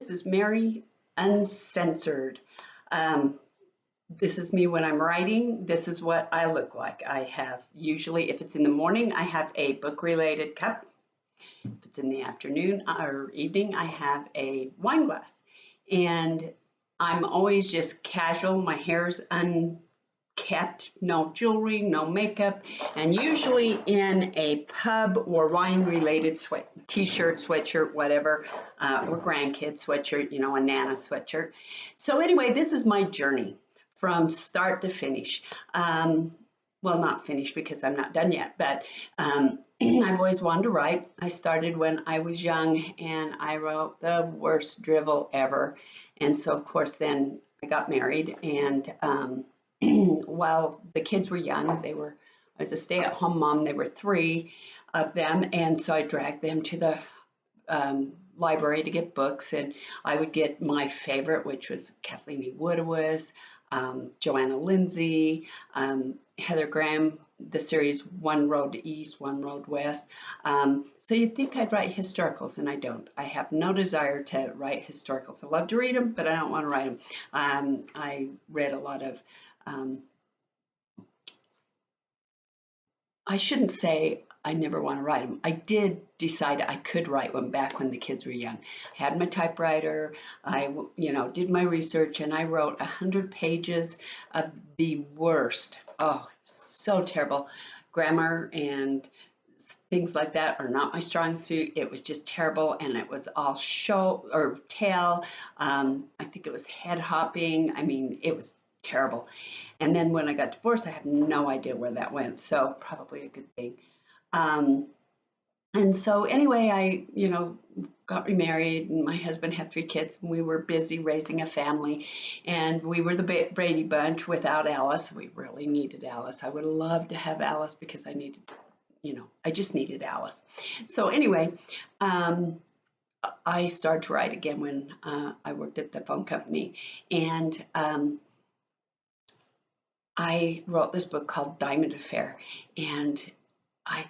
This is Mary Uncensored. Um, this is me when I'm writing. This is what I look like. I have usually, if it's in the morning, I have a book-related cup. If it's in the afternoon or evening, I have a wine glass. And I'm always just casual. My hair's unkept, no jewelry, no makeup, and usually in a pub or wine-related t-shirt, sweatshirt, whatever, or grandkid sweatshirt, you know, a Nana sweatshirt. So anyway, this is my journey from start to finish. Well, not finished because I'm not done yet, but I've always wanted to write. I started when I was young and I wrote the worst drivel ever. And so, of course, then I got married and while the kids were young, I was a stay-at-home mom. There were 3 of them, and so I dragged them to the library to get books, and I would get my favorite, which was Kathleen E. Woodiwiss, Joanna Lindsay, Heather Graham, the series One Road East, One Road West. So you'd think I'd write historicals, and I don't. I have no desire to write historicals. I love to read them, but I don't want to write them. I read a lot of I shouldn't say I never want to write them. I did decide I could write one back when the kids were young. I had my typewriter, I did my research, and I wrote 100 pages of the worst. Oh, so terrible. Grammar and things like that are not my strong suit. It was just terrible, and it was all show or tell. I think it was head hopping. I mean, it was terrible. And then when I got divorced, I have no idea where that went. So probably a good thing. And so anyway, I, got remarried, and my husband had 3 kids, and we were busy raising a family, and we were the Brady Bunch without Alice. We really needed Alice. I would love to have Alice because I needed, I just needed Alice. So anyway, I started to write again when I worked at the phone company, and I wrote this book called Diamond Affair, and I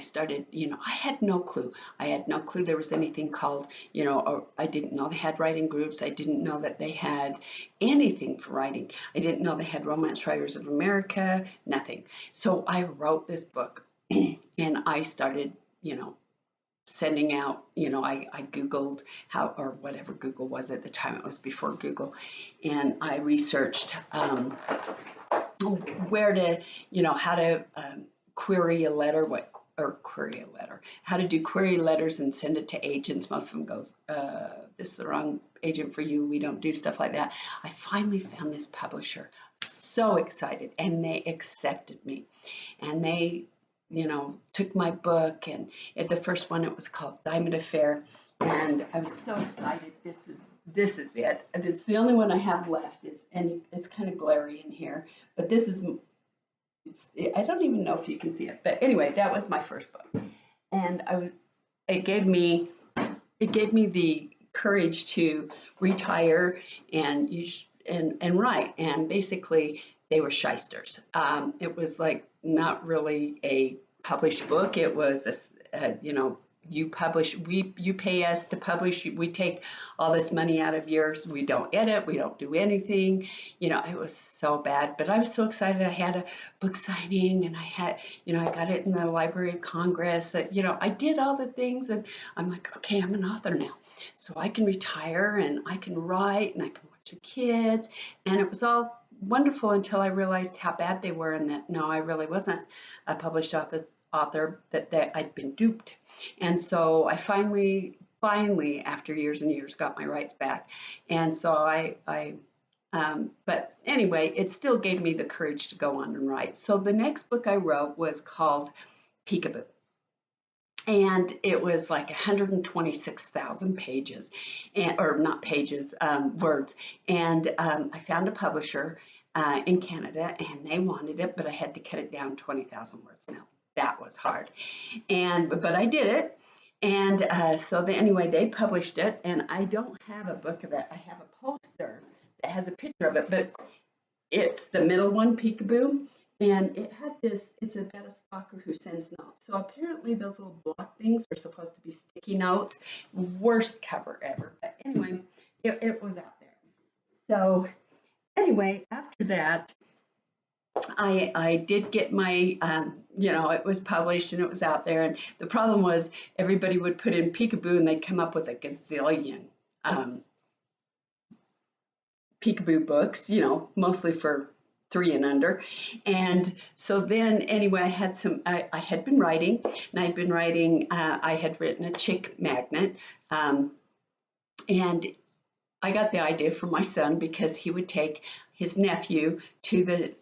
started, I had no clue. I had no clue there was anything called, or I didn't know they had writing groups. I didn't know that they had anything for writing. I didn't know they had Romance Writers of America, nothing. So I wrote this book and I started, sending out, I Googled how, or whatever Google was at the time, it was before Google, and I researched where to, how to query a letter, how to do query letters and send it to agents. Most of them goes, this is the wrong agent for you. We don't do stuff like that. I finally found this publisher, so excited, and they accepted me, and they, took my book, and at the first one, it was called Diamond Affair, and I was so excited. This is it. It's the only one I have left, and it's kind of glary in here, but this is, I don't even know if you can see it, but anyway, that was my first book, and it gave me the courage to retire and write, and basically they were shysters. It was like not really a published book. It was you publish, you pay us to publish, we take all this money out of yours, we don't edit, we don't do anything, it was so bad, but I was so excited. I had a book signing, and I had, I got it in the Library of Congress, I did all the things, and I'm like, okay, I'm an author now, so I can retire, and I can write, and I can watch the kids, and it was all wonderful until I realized how bad they were, and that, no, I really wasn't a published author, that I'd been duped. And so I finally, after years and years, got my rights back. And so but anyway, it still gave me the courage to go on and write. So the next book I wrote was called Peekaboo. And it was like 126,000 pages, or not pages, words. And I found a publisher in Canada, and they wanted it, but I had to cut it down 20,000 words. Now, that was hard, but I did it, and anyway, they published it, and I don't have a book of it. I have a poster that has a picture of it, but it's the middle one, Peekaboo, and it had this. It's about a stalker who sends notes. So apparently, those little block things are supposed to be sticky notes. Worst cover ever. But anyway, it was out there. So anyway, after that, I did get my, it was published and it was out there. And the problem was everybody would put in peekaboo and they'd come up with a gazillion peekaboo books, mostly for 3 and under. And so then anyway, I had been writing, and I had written a chick magnet. And I got the idea from my son because he would take his nephew to the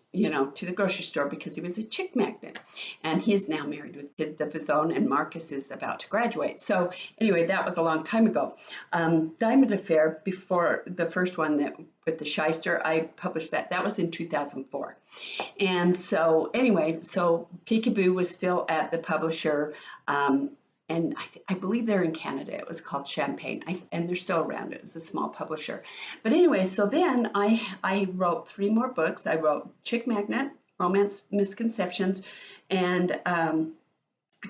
grocery store because he was a chick magnet. And he is now married with kids of his own, and Marcus is about to graduate. So anyway, that was a long time ago. Diamond Affair, before the first one that with the Shyster, I published that. That was in 2004. And so anyway, so Peekaboo was still at the publisher. And I believe they're in Canada. It was called Champagne, and they're still around. It was a small publisher. But anyway, so then I wrote 3 more books. I wrote Chick Magnet, Romance Misconceptions, and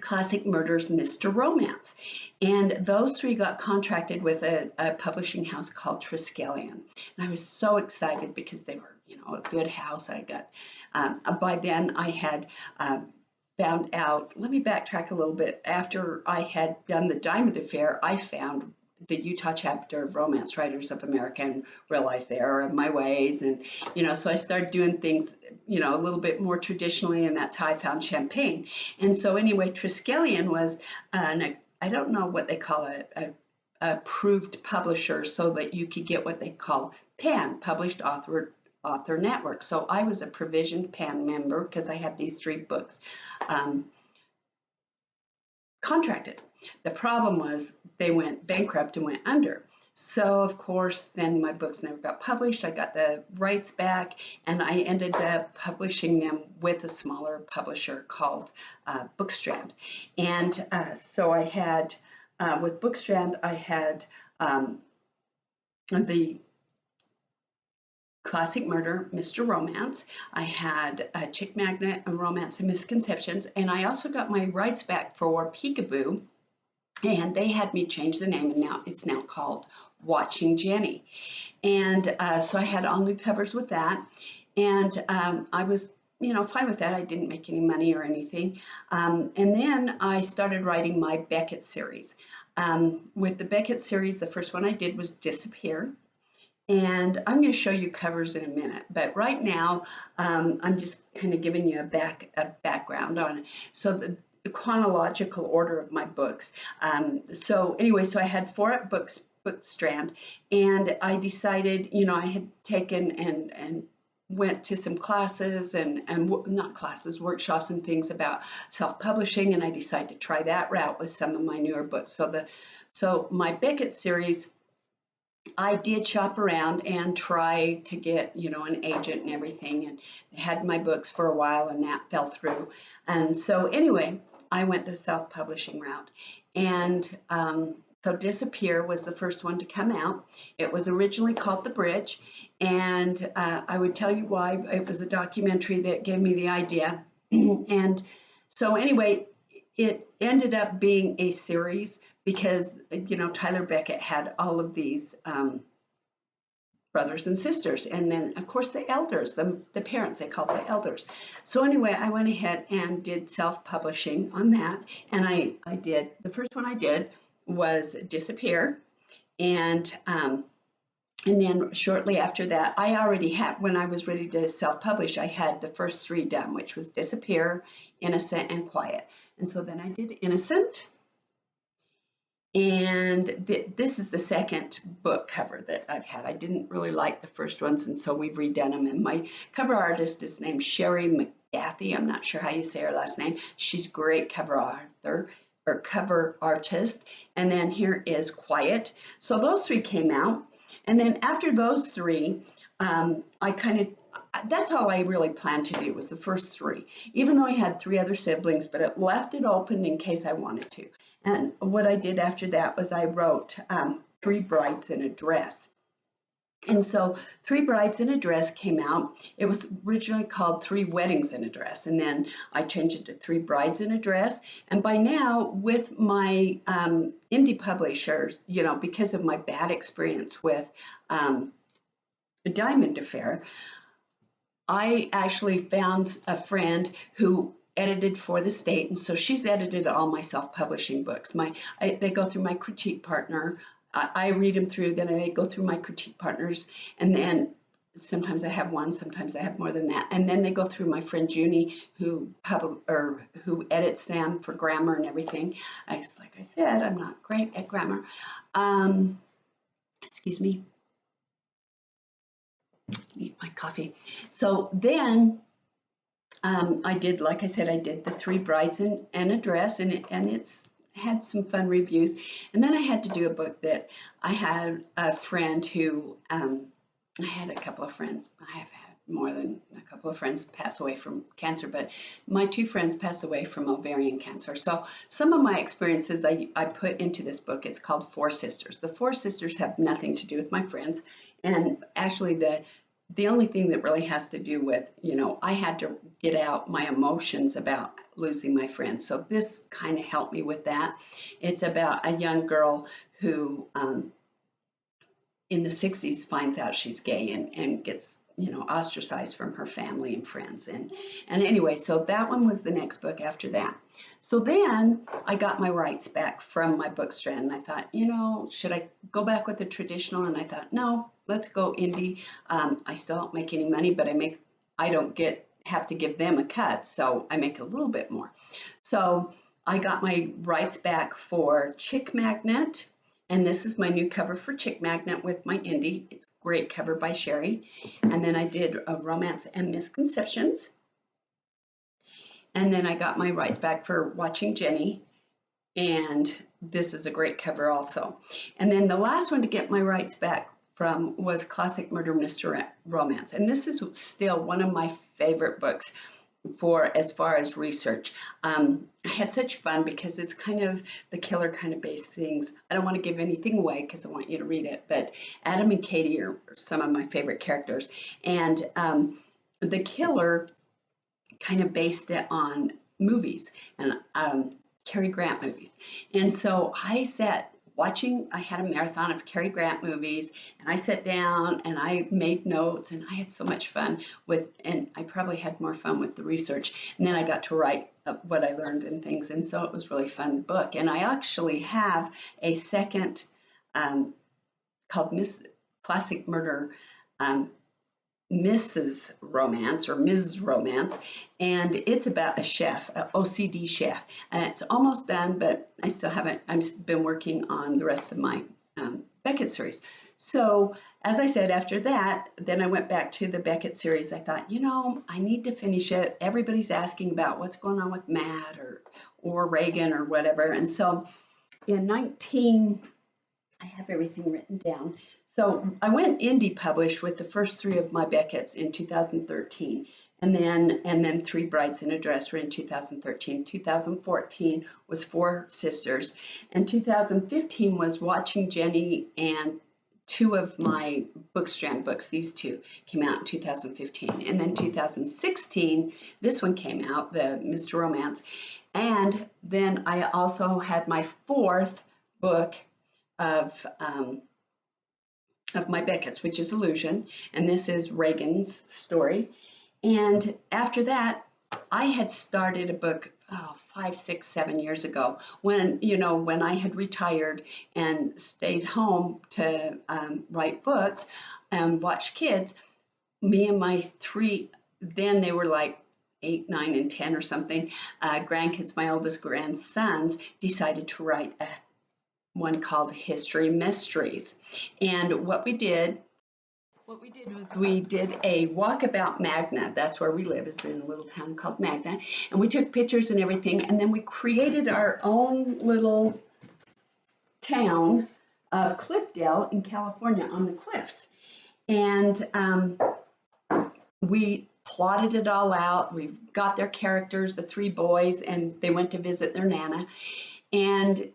Classic Murders, Mr. Romance. And those 3 got contracted with a publishing house called Triskelion. And I was so excited because they were, a good house. I got, by then I had found out, let me backtrack a little bit. After I had done the Diamond Affair, I found the Utah chapter of Romance Writers of America and realized the error of my ways. And, so I started doing things, a little bit more traditionally, and that's how I found Champagne. And so anyway, Triskelion was, I don't know what they call a approved publisher, so that you could get what they call PAN, Published Author Network. So I was a provisioned PAN member because I had these 3 books contracted. The problem was they went bankrupt and went under. So of course, then my books never got published. I got the rights back, and I ended up publishing them with a smaller publisher called Bookstrand. And so I had, with Bookstrand, I had the Classic Murder, Mr. Romance. I had a Chick Magnet, and Romance and Misconceptions, and I also got my rights back for Peekaboo, and they had me change the name, and now it's called Watching Jenny. And so I had all new covers with that, and I was fine with that. I didn't make any money or anything. And then I started writing my Beckett series. With the Beckett series, the first one I did was Disappear. And I'm going to show you covers in a minute, but right now I'm just kind of giving you a background on it. So the chronological order of my books. So anyway, so I had 4 at Bookstrand, and I decided, I had taken and went to some classes and not classes, workshops and things about self-publishing, and I decided to try that route with some of my newer books. So my Beckett series, I did shop around and try to get, an agent and everything, and had my books for a while, and that fell through. And so anyway, I went the self-publishing route. And so Disappear was the first one to come out. It was originally called The Bridge, and I would tell you why. It was a documentary that gave me the idea. And so anyway, it ended up being a series because, Tyler Beckett had all of these brothers and sisters, and then of course the elders, the parents, they called the elders. So anyway, I went ahead and did self-publishing on that, and I did, the first one I did was Disappear, and then shortly after that, I already had, when I was ready to self-publish, I had the first 3 done, which was Disappear, Innocent, and Quiet. And so then I did Innocent. And this is the second book cover that I've had. I didn't really like the first ones, and so we've redone them. And my cover artist is named Sherry McGathy. I'm not sure how you say her last name. She's a great cover artist. And then here is Quiet. So those 3 came out. And then after those 3, that's all I really planned to do was the first 3, even though I had 3 other siblings, but it left it open in case I wanted to. And what I did after that was I wrote 3 Brides in a Dress. And so Three Brides in a Dress came out. It was originally called Three Weddings in a Dress, and then I changed it to Three Brides in a Dress. And by now, with my indie publishers, you know, because of my bad experience with Diamond Affair, I actually found a friend who edited for the state, and so she's edited all my self-publishing books. They go through my critique partner. I read them through, then I go through my critique partners, and then sometimes I have one, sometimes I have more than that, and then they go through my friend Junie, who edits them for grammar and everything. Like I said, I'm not great at grammar. Excuse me. Need my coffee. So then I did, like I said, I did the Three Brides in a Dress, and it's had some fun reviews. And then I had to do a book that I had a friend who, I had a couple of friends. I have had more than a couple of friends pass away from cancer, but my two friends passed away from ovarian cancer. So some of my experiences I put into this book. It's called Four Sisters. The Four Sisters have nothing to do with my friends. And actually the only thing that really has to do with, you know, I had to get out my emotions about losing my friends. So this kind of helped me with that. It's about a young girl who in the 60s finds out she's gay and gets, you know, ostracized from her family and friends. And anyway, so that one was the next book after that. So then I got my rights back from my book strand, and I thought, you know, should I go back with the traditional? And I thought, no, let's go indie. I still don't make any money, but I don't have to give them a cut, so I make a little bit more. So I got my rights back for Chick Magnet, and this is my new cover for Chick Magnet with my indie. It's a great cover by Sherry. And then I did a Romance and Misconceptions. And then I got my rights back for Watching Jenny, and this is a great cover also. And then the last one to get my rights back from was Classic Murder Mystery Romance. And this is still one of my favorite books for as far as research. I had such fun because it's kind of the killer kind of based things. I don't want to give anything away because I want you to read it, but Adam and Katie are some of my favorite characters. And the killer kind of based it on movies and Cary Grant movies. And so I had a marathon of Cary Grant movies, and I sat down and I made notes, and I had so much fun and I probably had more fun with the research. And then I got to write what I learned and things, and so it was really fun book. And I actually have a second called Classic Murder Mrs. Romance or Ms. Romance, and it's about a chef, an OCD chef, and it's almost done, but I still haven't. I've been working on the rest of my Beckett series. So as I said, after that, then I went back to the Beckett series. I thought, you know, I need to finish it. Everybody's asking about what's going on with Matt or Reagan or whatever, and so in I have everything written down. So I went indie published with the first three of my Becketts in 2013, and then Three Brides in a Dress were in 2013. 2014 was Four Sisters, and 2015 was Watching Jenny, and two of my Bookstrand books. These two came out in 2015, and then 2016 this one came out, the Mr. Romance, and then I also had my fourth book of my Beckett's, which is Illusion, and this is Reagan's story. And after that, I had started a book 5, 6, 7 years ago when I had retired and stayed home to write books and watch kids. Me and my three, then they were like 8, 9, and 10 or something, grandkids, my oldest grandsons, decided to write one called History Mysteries. And what we did was we did a walkabout Magna. That's where we live, is in a little town called Magna. And we took pictures and everything, and then we created our own little town of Cliffdale in California on the cliffs. And we plotted it all out. We got their characters, the three boys, and they went to visit their Nana. And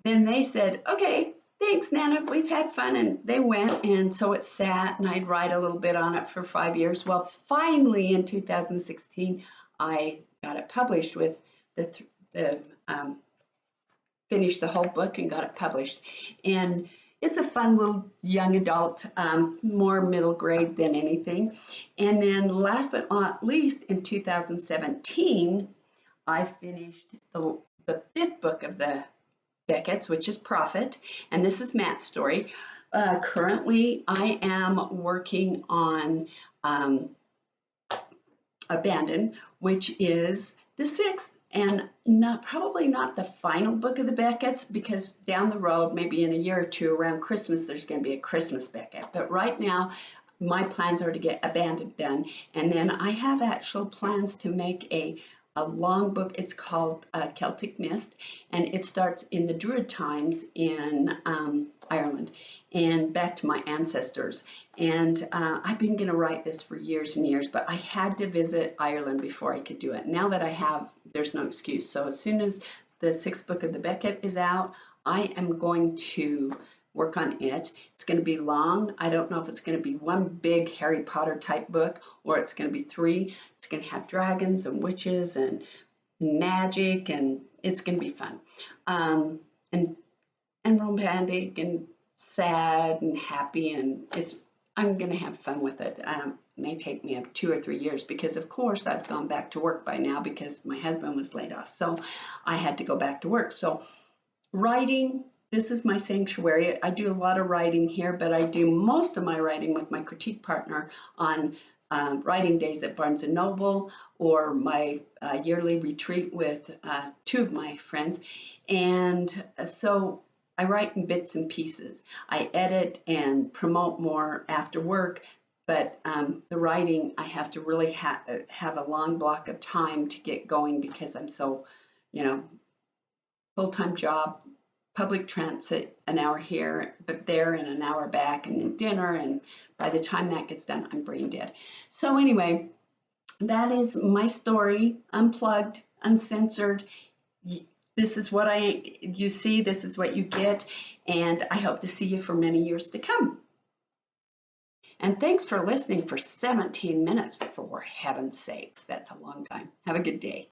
then they said, okay, Thanks, Nana. We've had fun, and they went, and so it sat, and I'd write a little bit on it for 5 years. Well, finally in 2016, I got it published with the finished the whole book and got it published. And it's a fun little young adult, more middle grade than anything. And then last but not least, in 2017, I finished the fifth book of the Beckett's, which is Prophet, and this is Matt's story. Currently, I am working on Abandon, which is the sixth, and probably not the final book of the Beckett's, because down the road, maybe in a year or two around Christmas, there's going to be a Christmas Beckett. But right now, my plans are to get Abandon done, and then I have actual plans to make a long book. It's called Celtic Mist, and it starts in the Druid times in Ireland and back to my ancestors. And I've been going to write this for years and years, but I had to visit Ireland before I could do it. Now that I have, there's no excuse. So as soon as the sixth book of the Beckett is out, I am going to work on it. It's going to be long. I don't know if it's going to be one big Harry Potter type book or it's going to be three. It's going to have dragons and witches and magic, and it's going to be fun. And romantic and sad and happy, and I'm going to have fun with it. It may take me 2 or 3 years because, of course, I've gone back to work by now because my husband was laid off. So I had to go back to work. So writing, this is my sanctuary. I do a lot of writing here, but I do most of my writing with my critique partner on writing days at Barnes & Noble or my yearly retreat with 2 of my friends. And so I write in bits and pieces. I edit and promote more after work, but the writing, I have to really have a long block of time to get going because I'm so, full-time job, public transit, an hour here, but there, and an hour back, and then dinner, and by the time that gets done, I'm brain dead. So anyway, that is my story, unplugged, uncensored. This is what you see, this is what you get, and I hope to see you for many years to come. And thanks for listening for 17 minutes, for heaven's sakes. That's a long time. Have a good day.